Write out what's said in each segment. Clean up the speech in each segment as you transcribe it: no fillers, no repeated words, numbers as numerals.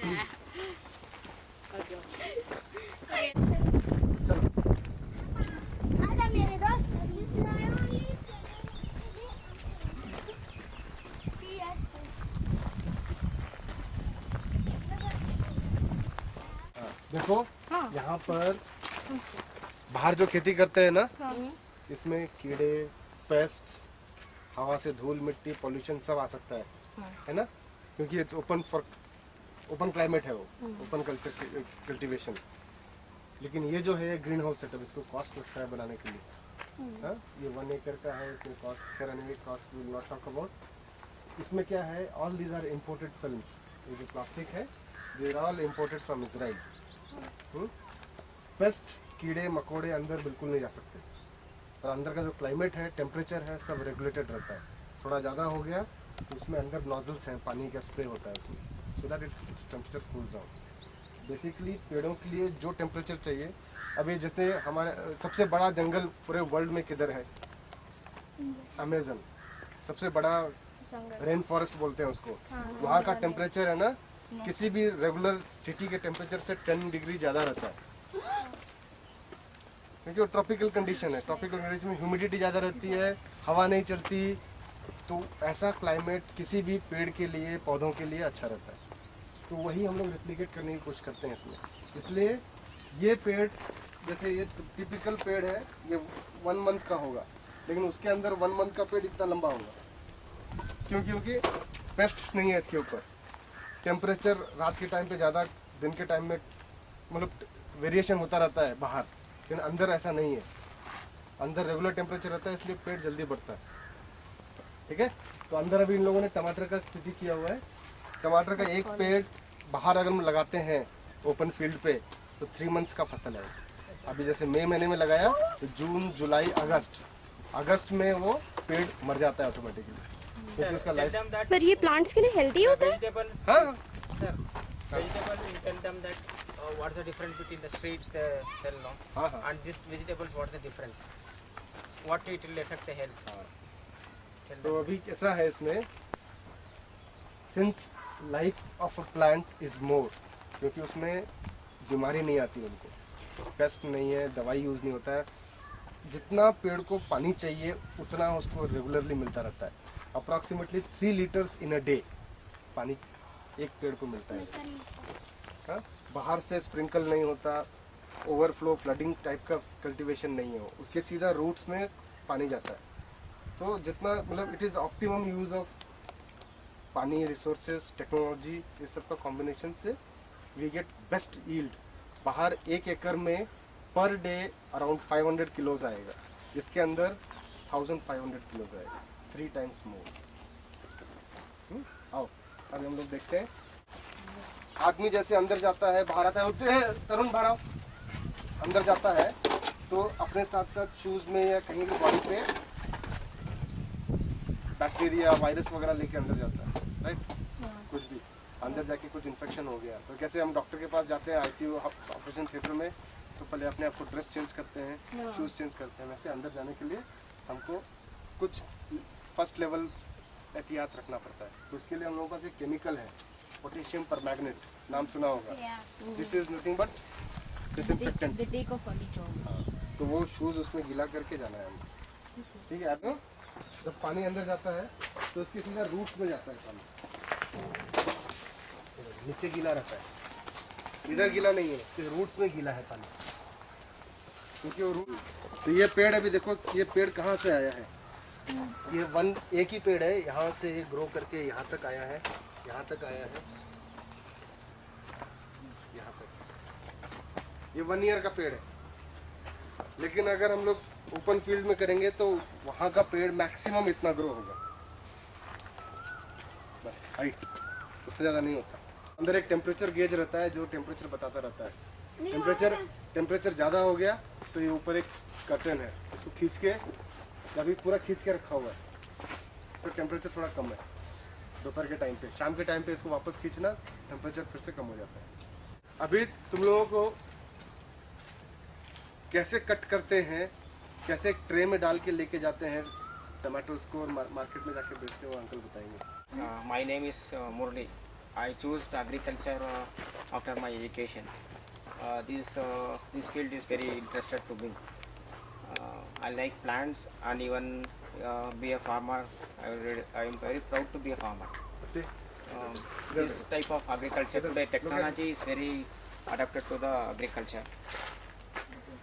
चलो आजा मेरे दोस्त देखो हाँ। यहाँ पर बाहर जो खेती करते हैं ना, हाँ। इसमें कीड़े, पेस्ट, हवा से धूल मिट्टी पोल्यूशन सब आ सकता है ना, क्योंकि इट्स ओपन क्लाइमेट है, वो ओपन कल्चर कल्टीवेशन। लेकिन ये जो है ग्रीन हाउस सेटअप, इसको कॉस्ट लगता है बनाने के लिए। हाँ, ये 1 एकड़ का है, इसमें cost cost will not talk about. इसमें क्या है, all these are imported films. ये जो प्लास्टिक है, they are all imported from Israel. Pest, कीड़े मकोड़े अंदर बिल्कुल नहीं जा सकते। और अंदर का जो क्लाइमेट है, टेम्परेचर है, सब रेगुलेटेड रहता है। थोड़ा ज़्यादा हो गया तो उसमें अंदर नोजल्स हैं, पानी का स्प्रे होता है उसमें, so that it temperature cools down. Basically पेड़ों के लिए जो टेम्परेचर चाहिए, अभी जैसे हमारे सबसे बड़ा जंगल पूरे वर्ल्ड में किधर है, अमेजन, सबसे बड़ा रेन फॉरेस्ट बोलते हैं उसको। वहाँ का टेम्परेचर है ना, किसी भी रेगुलर सिटी के टेम्परेचर से 10 डिग्री ज़्यादा रहता है, क्योंकि वो ट्रॉपिकल कंडीशन है। ट्रॉपिकल कंडीशन में ह्यूमिडिटी ज़्यादा रहती है, हवा नहीं चलती, तो ऐसा क्लाइमेट किसी भी पेड़ के लिए, पौधों के लिए अच्छा रहता है। तो वही हम लोग रेप्लिकेट करने की कोशिश करते हैं इसमें। इसलिए ये पेड़, जैसे ये टिपिकल पेड़ है, ये 1 मंथ का होगा, लेकिन उसके अंदर 1 मंथ का पेड़ इतना लंबा होगा। क्योंकि पेस्ट्स नहीं है इसके ऊपर। टेम्परेचर रात के टाइम पे ज़्यादा, दिन के टाइम में मतलब वेरिएशन होता रहता है बाहर, लेकिन अंदर ऐसा नहीं है। अंदर रेगुलर टेम्परेचर रहता है, इसलिए पेड़ जल्दी बढ़ता है। ठीक है, तो अंदर अभी इन लोगों ने टमाटर का खेती किया हुआ है। टमाटर का एक पेड़ बाहर अगर हम लगाते हैं ओपन फील्ड पे, तो 3 मंथ्स का फसल है। अभी जैसे मई महीने में लगाया तो जून जुलाई अगस्त में वो पेड़ मर जाता है ऑटोमेटिकली, क्योंकि उसका लाइफ। पर ये प्लांट्स के लिए हेल्दी होता है? Vegetables, हाँ, sir. Vegetables, you tell them that what's the difference between the streets they sell now हाँ, हाँ। and this vegetables. What's the difference? What it will affect the health? Tell तो them. अभी कैसा है इसमें, since life of a plant is more, क्योंकि उसमें बीमारी नहीं आती उनको, पेस्ट नहीं है, दवाई यूज़ नहीं होता है। जितना पेड़ को पानी चाहिए उतना उसको रेगुलरली मिलता रहता है। Approximately 3 litres in a day पानी एक पेड़ को मिलता है। हाँ? बाहर से स्प्रिंकल नहीं होता, ओवरफ्लो फ्लडिंग टाइप का कल्टीवेशन नहीं हो, उसके सीधा रूट्स में पानी जाता है। तो जितना मतलब it is optimum use of पानी, रिसोर्सेज, टेक्नोलॉजी, ये सब का कॉम्बिनेशन से वी गेट बेस्ट यील्ड। बाहर 1 एकड़ में पर डे अराउंड 500 किलोज आएगा, इसके अंदर 1500 किलोज आएगा, 3 टाइम्स मोर। आओ अभी हम लोग देखते हैं। आदमी जैसे अंदर जाता है बाहर आता है, उठते हैं तरुण बाहर आओ। अंदर जाता है तो अपने साथ साथ शूज में या कहीं भी बॉडी पे बैक्टीरिया वायरस वगैरह लेके अंदर जाता है, राइट। कुछ भी अंदर जाके कुछ इन्फेक्शन हो गया तो कैसे हम डॉक्टर के पास जाते हैं आईसीयू ऑपरेशन थिएटर में, तो पहले अपने आप को ड्रेस चेंज करते हैं, शूज चेंज करते हैं। वैसे अंदर जाने के लिए हमको कुछ फर्स्ट लेवल एहतियात रखना पड़ता है। तो उसके लिए हम लोगों के पास एक केमिकल है, पोटेशियम परमैंगनेट, नाम सुना होगा। This is nothing but disinfectant. तो वो शूज उसमें गीला करके जाना है हमको, ठीक है। अब जब पानी अंदर जाता है तो उसके सीधा रूट्स में जाता है पानी, नीचे गीला रहता है, इधर गीला नहीं है, इसके रूट्स में गीला है पानी, क्योंकि वो रूट। तो ये पेड़ अभी देखो, ये पेड़ कहाँ से आया है, ये एक ही पेड़ है, यहाँ से ग्रो करके यहाँ तक आया है, यहाँ तक आया है, यहाँ तक। ये 1 ईयर का पेड़ है, लेकिन अगर हम लोग ओपन फील्ड में करेंगे तो वहाँ का पेड़ मैक्सिमम इतना ग्रो होगा, बस हाइट, उससे ज़्यादा नहीं होता। अंदर एक टेम्परेचर गेज रहता है जो टेम्परेचर बताता रहता है। टेम्परेचर ज़्यादा हो गया तो ये ऊपर एक कर्टन है, इसको खींच के, अभी पूरा खींच के रखा हुआ है, तो टेम्परेचर थोड़ा कम है। दोपहर के टाइम पे, शाम के टाइम पे इसको वापस खींचना, टेम्परेचर फिर से कम हो जाता है। अभी तुम लोगों को कैसे कट करते हैं, कैसे एक ट्रे में डाल के लेके जाते हैं टमाटोज को और मार्केट में जाके बेचते हो, अंकल बताएंगे। My name is Murli. I chose agriculture after my education. This field is very interested to me. I like plants and even be a farmer. I am very proud to be a farmer. This type of agriculture today, technology is very adapted to the agriculture.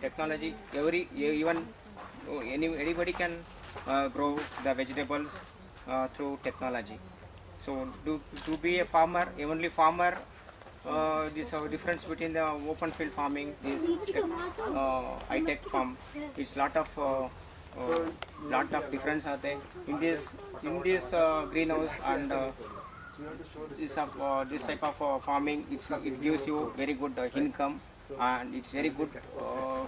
Technology, anybody can grow the vegetables through technology. So to be a farmer, only farmer, this difference between the open field farming, this high tech farm, it's lot of difference are there in this greenhouse and this type of farming. It gives you very good income and it's very good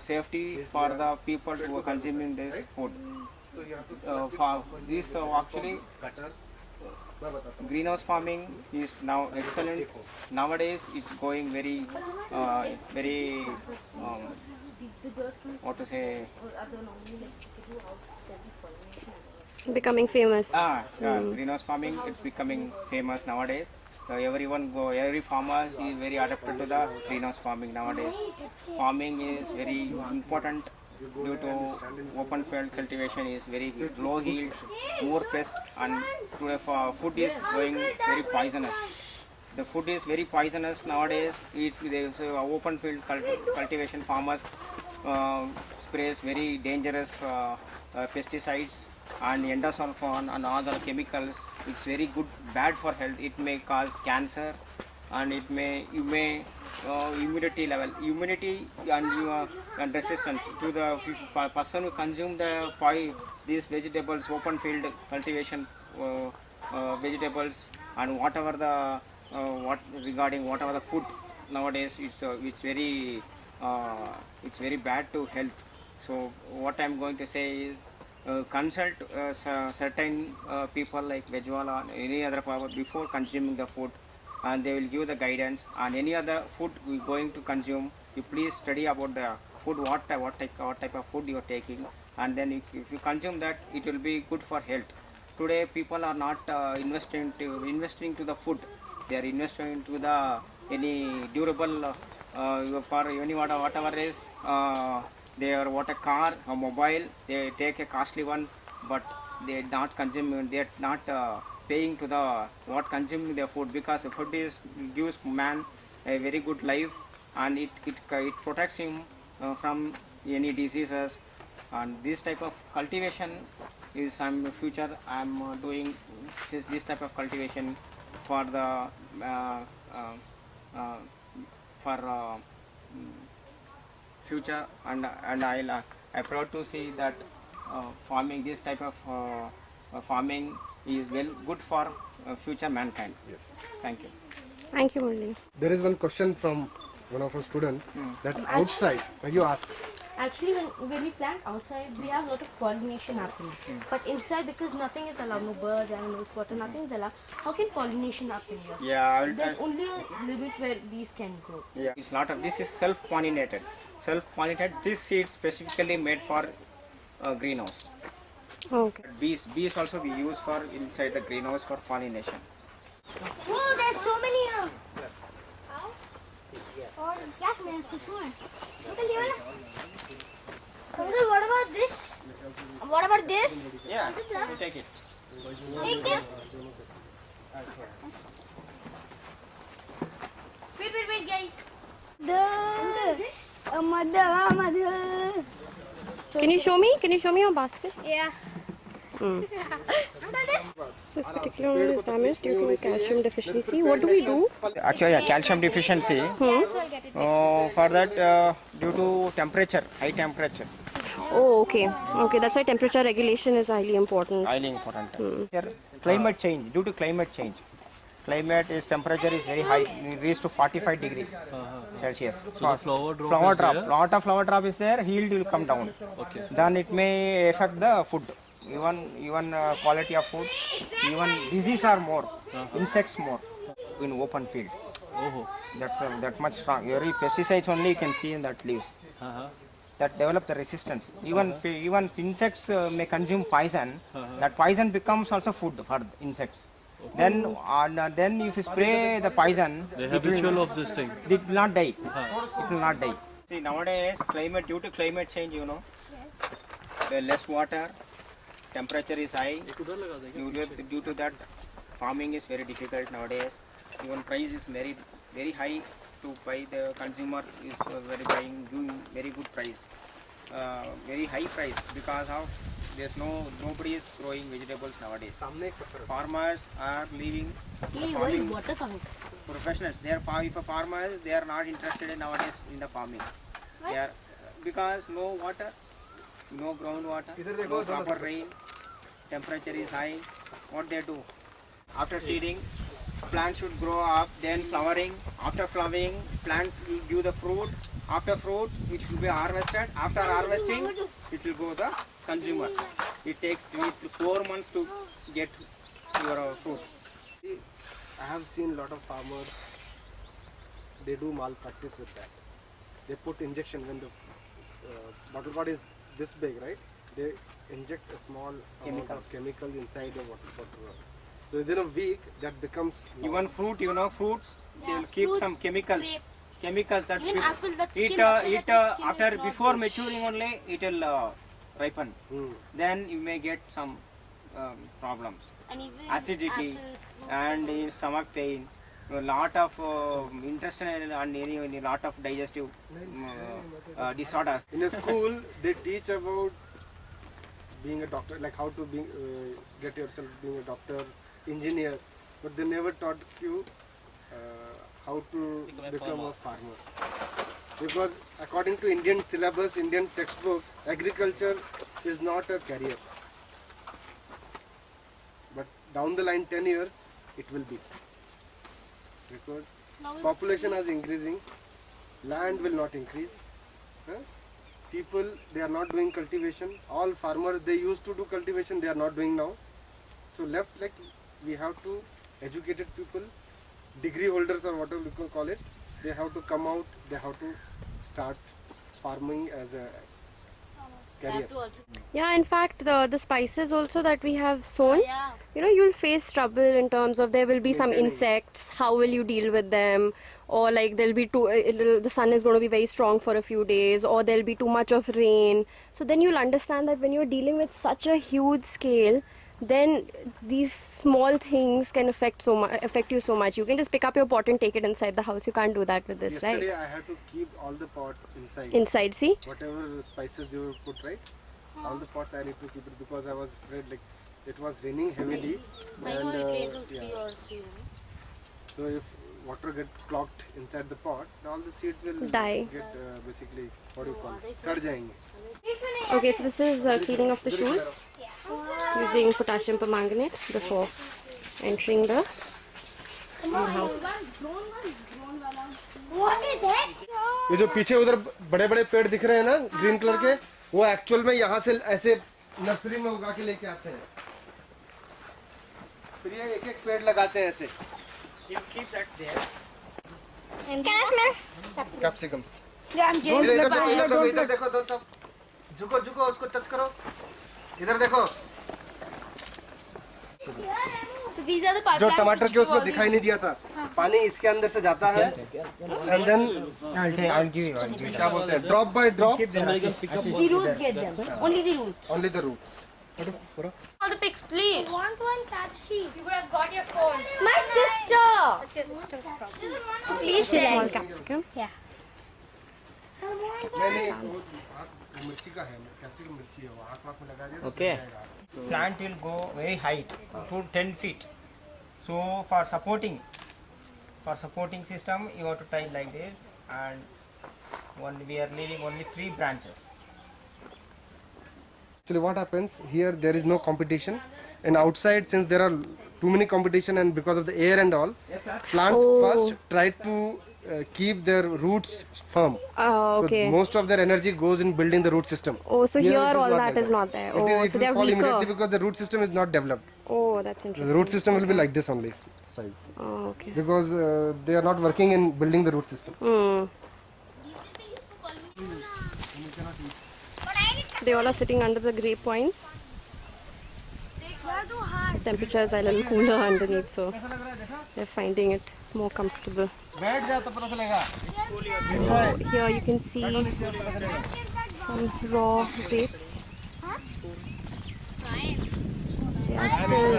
safety for the people who are consuming this food. For this actually greenhouse farming is now excellent. Nowadays it's going very what to say, Becoming famous. greenhouse farming, it's becoming famous nowadays. Every farmer is very adapted to the greenhouse farming nowadays. Farming is very important due to open field cultivation is very low yield, more pest, and today food is going very poisonous. The food is very poisonous nowadays. There's open field cultivation farmers sprays very dangerous pesticides and endosulfan and other chemicals. It's very bad for health. It may cause cancer and you may immunity and resistance to the person who consume these vegetables, open field cultivation vegetables, and whatever the whatever the food nowadays, it's very bad to health. So what I'm going to say is consult certain people like Vegwala and any other power before consuming the food, and they will give the guidance. And any other food we're going to consume, you please study about the food, what type of food you are taking, and then if you consume that, it will be good for health. Today people are not investing to the food. They are investing into the any durable for any whatever is they are what a car, a mobile. They take a costly one, but they are not consuming. They are not paying to the what consuming their food, because the food gives man a very good life, and it protects him from any diseases. And this type of cultivation is future. I'm doing this type of cultivation for the future, and I'm proud to see that farming, this type of farming is good for future mankind. Yes. Thank you. Thank you, Murli. There is one question from one of our students that outside, you ask. Actually, when we plant outside, we have a lot of pollination happening. But inside, because nothing is allowed, no birds, animals, water, nothing is allowed, how can pollination happen here? Yeah, There's only a limit where these can grow. yeah. It's not this is self-pollinated. Self-pollinated. This seed specifically made for greenhouse. Okay. Bees also we use for inside the greenhouse for pollination. Oh, there's so many here. और क्या मैं पूछूं uncle ये वाला uncle what about this Yeah, you take it. take this wait guys the mother Can you show me your basket? yeah So this particular one is damaged due to calcium deficiency. What do we do? Actually, calcium deficiency. For that, due to temperature, high temperature. Oh, okay. Okay, that's why temperature regulation is highly important. Highly important. Here, climate change. Due to climate change, temperature is very high. It reaches to 45 degrees Celsius. So the flower drop Flower is drop. there? Lot of flower drop is there. Yield will come down. Okay. Then it may affect the food. Even quality of food. Even disease are more. Insects more in open field. Oh. That's that much strong. Every pesticides only you can see in that leaves. That develop the resistance. Even insects may consume poison. That poison becomes also food for insects. Then if you spray the poison, The habitual of this thing. it will not die. It will not die. See, nowadays, due to climate change, the less water, temperature is high. Due to that, farming is very difficult nowadays. Even price is very, very high to buy. The consumer is doing very good price, very high price, because of nobody is growing vegetables nowadays. Farmers are leaving Hey, why is farming. water coming? Professionals, if a farmers, they are not interested in nowadays in the farming. They are, because no water, no groundwater, no proper rain, temperature is high. What they do? After seeding, plant should grow up, then flowering. After flowering, plant will give the fruit. After fruit, it will be harvested. After harvesting, it will go to the consumer. It takes 3 to 4 months to get your fruit. I have seen a lot of farmers, they do malpractice with that. They put injection when the bottle gourd is this big, right? They inject a small amount of chemical inside the bottle gourd. So within a week, that becomes Even fruit, fruits, they will keep some chemicals. Chemicals that Even apple, that skin, after before maturing only it will ripen. Then you may get some problems, And even acidity apples, fruits and stomach pain, a lot of intestinal and a lot of digestive disorders. in a school. They teach about being a doctor, like how to get yourself being a doctor, engineer, but they never taught you how to become a farmer. Because according to Indian syllabus, Indian textbooks, agriculture is not a career. But down the line 10 years, it will be. Because population is increasing, land will not increase. People, they are not doing cultivation. All farmers, they used to do cultivation, they are not doing now. So left, like, we have to educated people, degree holders or whatever we can call it, they have to come out, they have to start farming as a career. Yeah, in fact, the spices also that we have sown, Yeah. you'll face trouble in terms of there will be some Maintaining. insects. How will you deal with them? Or like there'll be the sun is going to be very strong for a few days, or there'll be too much of rain. So then you'll understand that when you're dealing with such a huge scale, then these small things can affect you so much. You can just pick up your pot and take it inside the house. You can't do that with this, Yesterday right? I had to keep all the pots inside. Inside, see? Whatever spices they were put, right? All the pots I need to keep it because I was afraid, like, it was raining heavily. I know it rained And 3 or 3. so if water get clogged inside the pot, all the seeds will Die. get basically, what do you call it? Sad jayenge. Okay, so this is cleaning of the shoes using potassium permanganate before entering the house. What is that? ये जो पीछे उधर बड़े बड़े पेड़ दिख रहे हैं ना ग्रीन कलर के, वो एक्चुअल में यहाँ से ऐसे नर्सरी में उगा के लेके आते हैं, फिर ये एक एक पेड़ लगाते हैं ऐसे. You keep that there. Can I smell? Capsicums. Yeah, I'm इधर देखो, इधर देखो, इधर देखो, दो सब झुको झुको, उसको टच करो, इधर देखो. So these are the pipelines. जो टमाटर which के उसमें go दिखाई नहीं दिया था, पानी इसके अंदर से जाता है and then I'll give you. क्या बोलते हैं, drop by drop, The roots get them. Only the roots. Only the roots. All the pigs, please. I want one Pepsi. You could have got your phone. My sister. That's your sister's problem. Please Small capsicum. नहीं वो मिर्ची का है, capsicum मिर्ची है, वो आँख में लगा दिया तो Okay. चल जाएगा. Plant will go very height to 10 feet. So for supporting system, you have to tie like this, and we are leaving only 3 branches. Actually, what happens here? There is no competition, and outside, since there are too many competition, and because of the air and all, Yes, sir. plants first try to keep their roots firm. Okay. So most of their energy goes in building the root system. Oh, so Here here it is all not that like is not there. It Oh, is- it so will they are fall immediately weaker. because the root system is not developed. Oh, that's The interesting. root system will be like this only size Oh, okay. because they are not working in building the root system. They all are sitting under the grape vines. They are too hard. temperature is a little cooler underneath, so they're finding it more comfortable. बैठ जा तो पता चलेगा। So here you can see some raw grapes. They are still